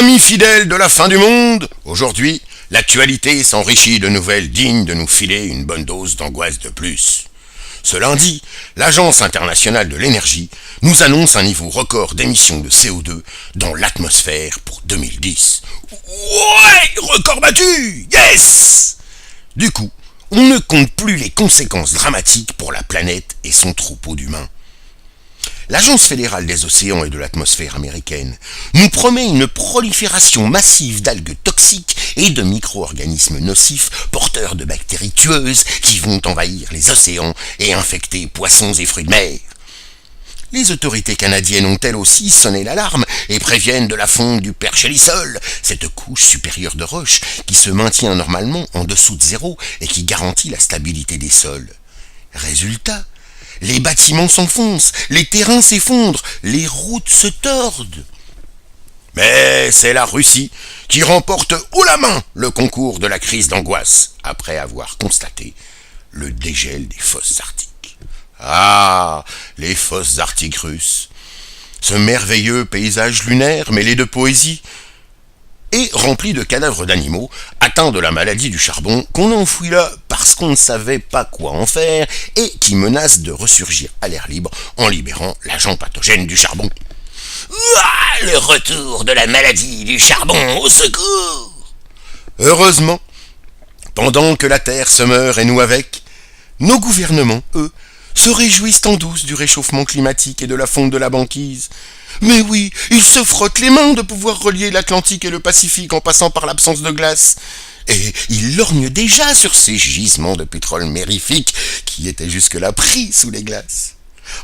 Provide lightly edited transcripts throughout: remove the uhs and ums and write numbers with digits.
Amis fidèles de la fin du monde, aujourd'hui, l'actualité s'enrichit de nouvelles dignes de nous filer une bonne dose d'angoisse de plus. Ce lundi, l'Agence internationale de l'énergie nous annonce un niveau record d'émissions de CO2 dans l'atmosphère pour 2010. Ouais, record battu! Yes! Du coup, on ne compte plus les conséquences dramatiques pour la planète et son troupeau d'humains. L'Agence fédérale des océans et de l'atmosphère américaine nous promet une prolifération massive d'algues toxiques et de micro-organismes nocifs porteurs de bactéries tueuses qui vont envahir les océans et infecter poissons et fruits de mer. Les autorités canadiennes ont elles aussi sonné l'alarme et préviennent de la fonte du pergélisol, cette couche supérieure de roche qui se maintient normalement en dessous de zéro et qui garantit la stabilité des sols. Résultat, les bâtiments s'enfoncent, les terrains s'effondrent, les routes se tordent. Mais c'est la Russie qui remporte haut la main le concours de la crise d'angoisse, après avoir constaté le dégel des fosses arctiques. Ah, les fosses arctiques russes, ce merveilleux paysage lunaire mêlé de poésie, et rempli de cadavres d'animaux atteints de la maladie du charbon qu'on enfouit là parce qu'on ne savait pas quoi en faire et qui menacent de ressurgir à l'air libre en libérant l'agent pathogène du charbon. Ouah, le retour de la maladie du charbon, au secours! Heureusement, pendant que la Terre se meurt et nous avec, nos gouvernements, eux, se réjouissent en douce du réchauffement climatique et de la fonte de la banquise. Mais oui, ils se frottent les mains de pouvoir relier l'Atlantique et le Pacifique en passant par l'absence de glace. Et ils lorgnent déjà sur ces gisements de pétrole mérifique qui étaient jusque-là pris sous les glaces.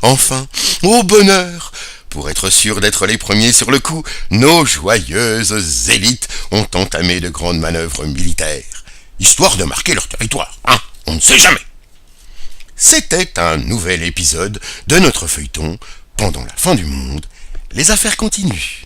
Enfin, au bonheur, pour être sûr d'être les premiers sur le coup, nos joyeuses élites ont entamé de grandes manœuvres militaires, histoire de marquer leur territoire, hein, on ne sait jamais. C'était un nouvel épisode de notre feuilleton Pendant la fin du monde. Les affaires continuent.